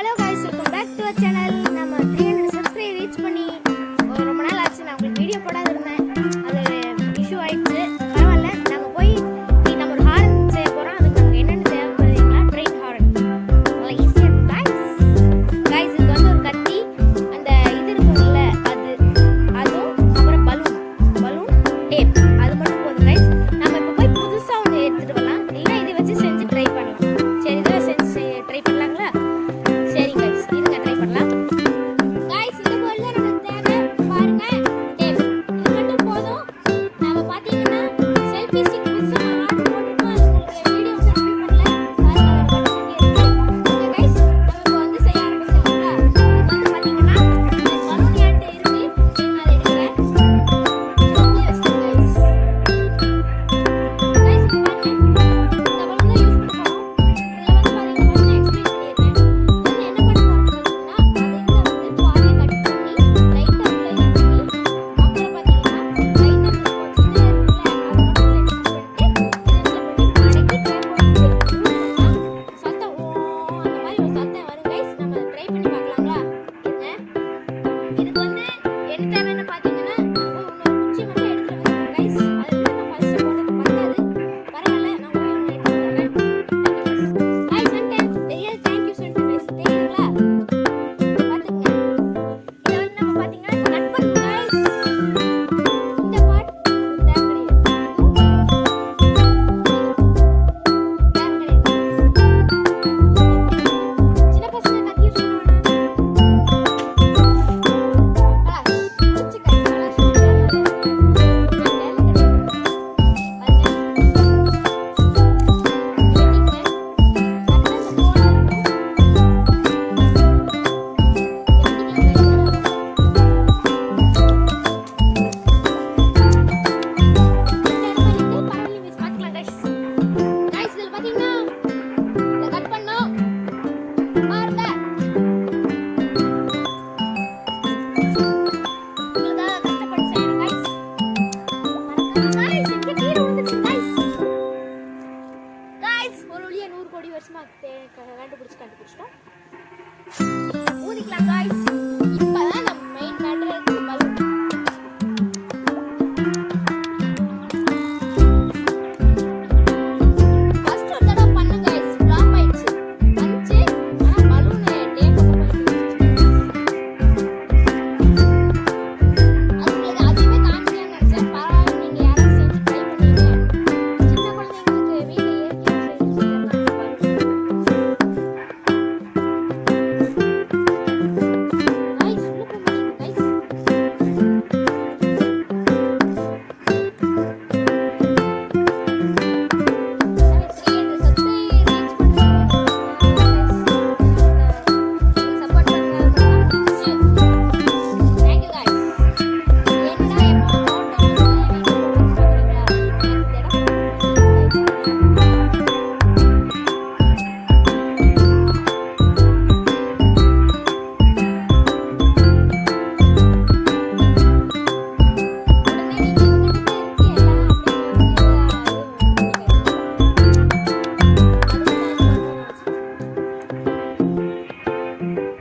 Hello guys, welcome back to our channel. நம்ம 300 subscribe reach பண்ணி ரொம்ப நாள் ஆச்சு. நான் உங்களுக்கு வீடியோ போடாத இருந்தேன். அது இஷ்யூ ஆயிடுச்சு. பரவாயில்ல, நாங்கள் போய் நம்ம ஒரு ஹாரன் செய்ய போகிறோம். அதுக்கு நமக்கு என்னென்ன தேவைப்படுறீங்களா? ட்ரெயின் ஹாரன் நல்லா ஈஸியாக இருக்கும் गाइस. இது வந்து ஒரு கத்தி, அந்த இது இருக்கும்ல அதுவும் அப்புறம் பலூன் டேப், அது மட்டும் போதும் गाइस. நம்ம இப்போ போய் புதுசாக ஒன்று எடுத்துகிட்டு வரலாம். இல்லை இதை வச்சு செஞ்சு ட்ரை பண்ணலாம். சரி, இதை செஞ்சு ட்ரை பண்ணலாங்களா? சரி गाइस, இருங்க ட்ரை பண்ணலாம். गाइस, இது போல நமக்கு தேவை பாருங்க டேப். இது மட்டும் போதும். நாம பாத்தீங்கன்னா செல்ஃபி ஸ்டிக் புதுசா ஆர்டர் போட்டுருக்கோம். அது உங்களுக்கு வீடியோ ரிவ்யூ பண்ணல. பாருங்க ஒரு பட்டன் இருக்கு. ஓகே गाइस, நம்ம இப்போ வந்து செய்ய ஆரம்பிச்சோம்ல. இது வந்து பாத்தீங்கன்னா இந்த பலூன் ஏட்ட இருக்கு. நீங்க அதை எடுங்க. அப்படியே வச்சுங்க गाइस. गाइस, பாருங்க. இந்த பலூன் தான் யூஸ் பண்ண போறோம். இதுல வந்து பாத்தீங்கன்னா ஃபர்ஸ்ட் எக்ஸ்பிளைன் பண்ணிடுறேன். வந்து என்ன பண்ண போறோம்னு பாத்தீங்கன்னா, அது இதுல வந்து பாதியை கட் பண்ணி லைட்டா உள்ள இது பண்ணி அப்புறம் பாத்தீங்கன்னா லைட்டா இந்த சின்ன இருக்குல்ல அது மட்டும் லென்ஸ் பண்ணிட்டு இதுல பண்ணி மடக்கி ட்ரை பண்ணி சத்தம் அந்த மாதிரி ஒரு சத்தம் வரும் गाइस. நம்ம அதை ட்ரை பண்ணி பார்க்கலாங்களா? இருங்க. இதுக்கு வந்து என்ன தேவைன்னு பாத்தீங்கன்னா இன்னொரு குச்சி மட்டும் எடுத்துட்டு வந்துருக்கேன் गाइस. அது வந்து நான் ஃபர்ஸ்ட் போட்டது பத்தாது. பரவாயில்ல, நான் போய் ஒன்று எடுத்துட்டு வரேன். गाइस வந்துட்டேன். தெரியாது தேங்க்யூ சொல்லிட்டு गाइस. தெரியுங்களா? பாத்துங்க. இதை வந்து நம்ம பாத்தீங்கன்னா கட் பண்ணணும் गाइस. இந்த பார்ட் தேவை கிடையாது. சின்ன பசங்க கத்தி யூஸ் பண்ண வச்சு गाइस இதுல பாத்தீங்கன்னா இதை கட் பண்ணோம் பாருங்க. உங்களுக்காக கஷ்டப்பட்டு செய்யணும் गाइस. गाइस, இங்க கீழே விழுந்துச்சு गाइस. ஒரு வழியா 100 கோடி வருஷமா கண்டுபிடிச்சிட்டோம். ஊதிக்கலாம் गाइस. இப்பதான் நம்ம மெயின் மேட்டர் இருக்கு பலூன். ஃபர்ஸ்ட் ஒரு தடவை பண்ணு गाइस, ஃப்ளாப் ஆயிடுச்சு. வந்துச்சு, ஆனா பலூன் டேப் அதுங்களுக்கு அதுவே காமிக்கலாம்னு நினைச்சேன். பரவாயில்ல, நீங்க யாரும் செஞ்சு ட்ரை பண்ணீங்க. சின்ன குழந்தைங்களுக்கு வீட்டில் ஏற்கனவே செஞ்சு வச்சிருக்காங்க பலூன். गाइस, உள்ள போக மாட்டேங்குது गाइस.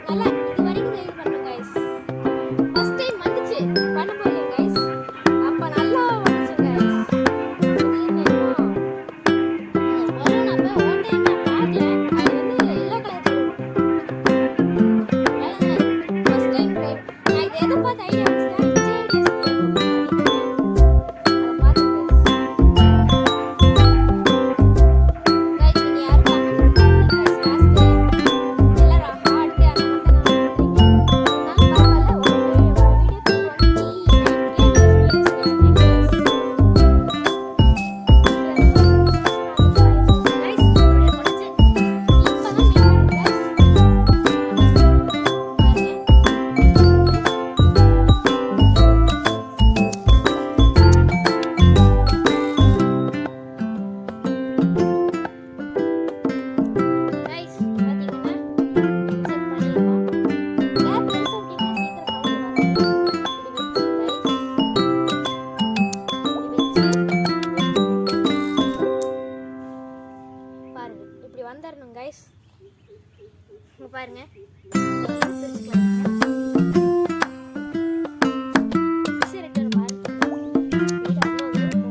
நல்லா இது வரைக்கும் இது பண்ணுங்க गाइस. ஃபர்ஸ்ட் டைம் வந்துச்சு பண்ணும்போது गाइस, அப்ப நல்லா வந்துச்சு गाइस. திடீர்னு பலூன் அப்ப ஓட்டே நான் பார்க்கல. அது வந்து yellow colour first time try. நான் இது எதை பார்த்து ஐடியா வச்சுட்டேன். விஜய் ஐடியாஸ் அதை பார்த்து गाइस. நீங்க யாரும் கமெண்ட் பண்ணுங்க गाइस. லாஸ்ட் எல்லாரும் ஹார்ட் அந்த மட்டும் தான் பண்ணுவீங்க. அதனால பரவாயில்ல. ஒரு வீடியோக்கு 29 गाइस. பிரிச்சுக்கலாங்க. பிரிச்சுக்கலாங்க. மிக்ஸி இருக்கிற மாதிரி வீடு அவ்வளோ தூரம்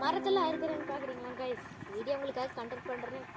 மரத்தெல்லாம் இருக்கிறேன்னு பார்க்குறீங்களா கைஸ்? வீடியோ உங்களுக்காக கண்டக்ட் பண்ணுறேன்.